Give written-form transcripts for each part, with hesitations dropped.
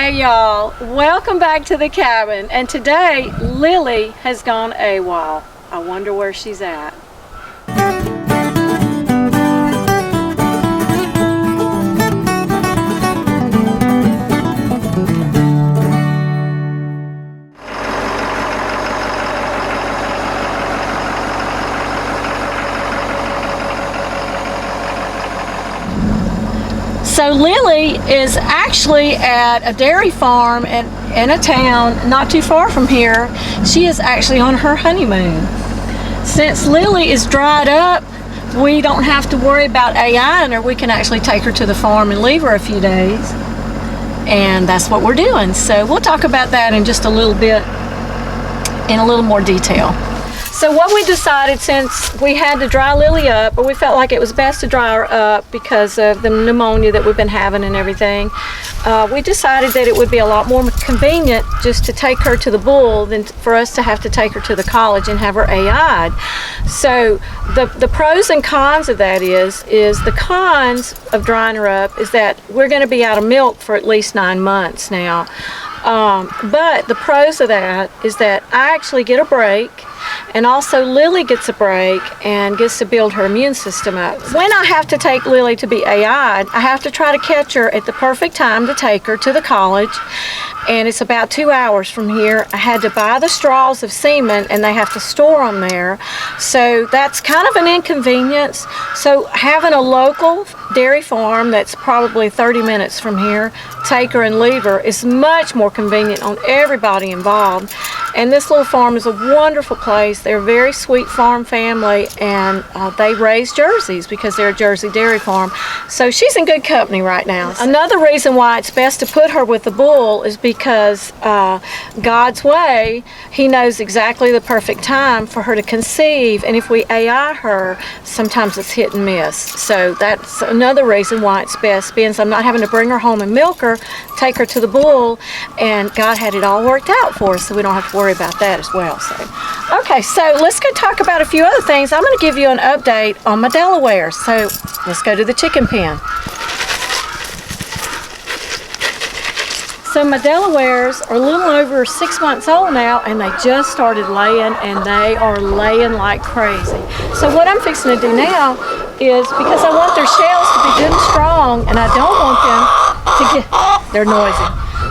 Hey y'all, welcome back to the cabin, and today Lily has gone AWOL. I wonder where she's at. So Lily is actually at a dairy farm in a town not too far from here. She is actually on her honeymoon. Since Lily is dried up, we don't have to worry about AIing her. We can actually take her to the farm and leave her a few days. And that's what we're doing. So we'll talk about that in just a little bit, in a little more detail. So what we decided, since we had to dry Lily up, or we felt like it was best to dry her up because of the pneumonia that we've been having and everything, we decided that it would be a lot more convenient just to take her to the bull than for us to have to take her to the college and have her AI'd. So the pros and cons of that is the cons of drying her up is that we're going to be out of milk for at least 9 months now. But the pros of that is that I actually get a break, and also Lily gets a break and gets to build her immune system up. When I have to take Lily to be AI'd, I have to try to catch her at the perfect time to take her to the college, and it's about 2 hours from here. I had to buy the straws of semen, and they have to store them there, so that's kind of an inconvenience. So having a local dairy farm that's probably 30 minutes from here, take her and leave her, is much more convenient on everybody involved. And this little farm is a wonderful place. They're a very sweet farm family, and they raise jerseys because they're a Jersey dairy farm. So she's in good company right now. Another reason why it's best to put her with the bull is because God's way, He knows exactly the perfect time for her to conceive, and if we AI her, sometimes it's hit and miss. So that's another reason why it's best, being so I'm not having to bring her home and milk her, take her to the bull, and God had it all worked out for us, so we don't have to worry about that as well. So, okay, so let's go talk about a few other things. I'm going to give you an update on my Delaware. So let's go to the chicken pen. So my Delawares are a little over 6 months old now, and they just started laying, and they are laying like crazy. So what I'm fixing to do now is, because I want their shells to be good and strong, and I don't want them to get, they're noisy,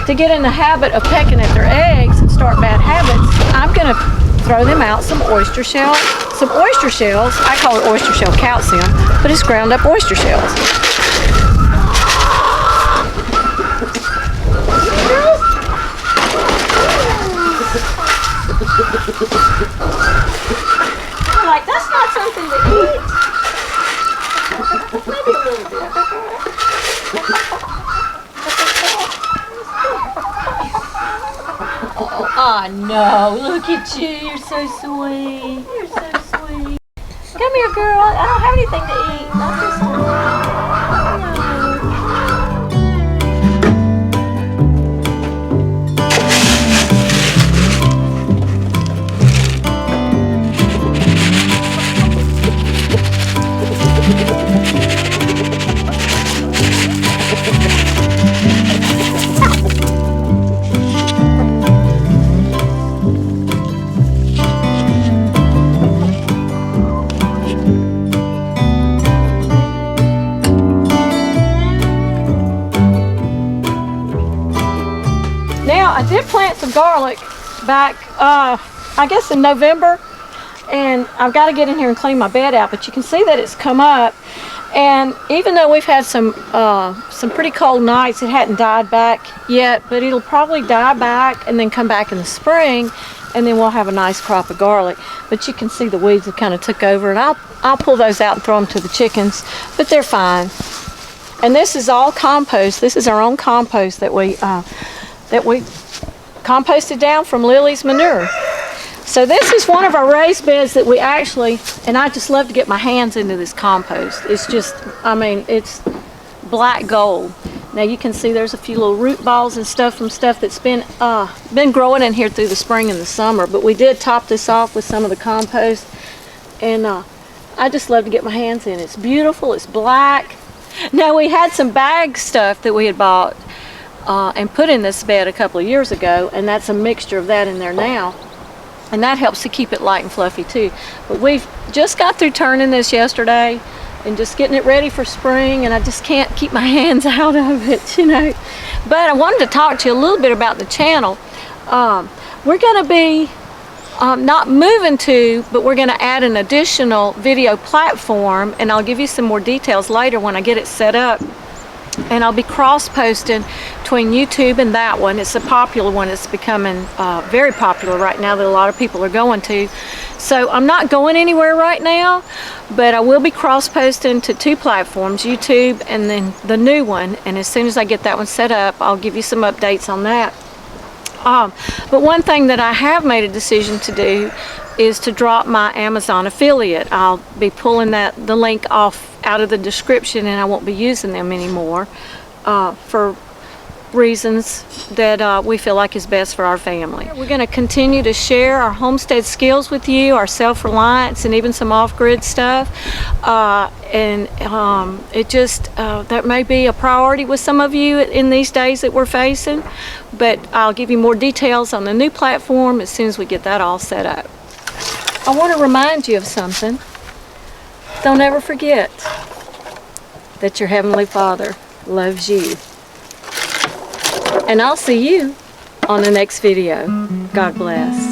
to get in the habit of pecking at their eggs and start bad habits, I'm going to throw them out some oyster shells. I call it oyster shell calcium, but it's ground up oyster shells. I'm like, that's not something to eat. Maybe a little bit. Oh no, look at you, you're so sweet. You're so sweet. Come here, girl. I don't have anything to eat. Not this one. Now, I did plant some garlic back, I guess in November, and I've got to get in here and clean my bed out, but you can see that it's come up, and even though we've had some pretty cold nights, it hadn't died back yet, but it'll probably die back and then come back in the spring, and then we'll have a nice crop of garlic. But you can see the weeds have kind of took over, and I'll pull those out and throw them to the chickens, but they're fine. And this is all compost. This is our own compost that we composted down from Lily's manure. So this is one of our raised beds that we actually, and I just love to get my hands into this compost. It's just, I mean, it's black gold. Now you can see there's a few little root balls and stuff from stuff that's been growing in here through the spring and the summer, but we did top this off with some of the compost, and I just love to get my hands in. It's beautiful, it's black. Now we had some bag stuff that we had bought and put in this bed a couple of years ago, and that's a mixture of that in there now. And that helps to keep it light and fluffy too. But we've just got through turning this yesterday and just getting it ready for spring, and I just can't keep my hands out of it, you know. But I wanted to talk to you a little bit about the channel. We're going to be not moving to, but we're going to add an additional video platform, and I'll give you some more details later when I get it set up. And I'll be cross-posting between YouTube and that one. It's a popular one. It's becoming very popular right now that a lot of people are going to. So I'm not going anywhere right now, but I will be cross-posting to 2 platforms, YouTube and then the new one. And as soon as I get that one set up, I'll give you some updates on that. But one thing that I have made a decision to do is to drop my Amazon affiliate. I'll be pulling the link off out of the description, and I won't be using them anymore for reasons that we feel like is best for our family. We're going to continue to share our homestead skills with you, our self-reliance, and even some off-grid stuff. It just, that may be a priority with some of you in these days that we're facing, but I'll give you more details on the new platform as soon as we get that all set up. I want to remind you of something. Don't ever forget that your Heavenly Father loves you. And I'll see you on the next video. God bless.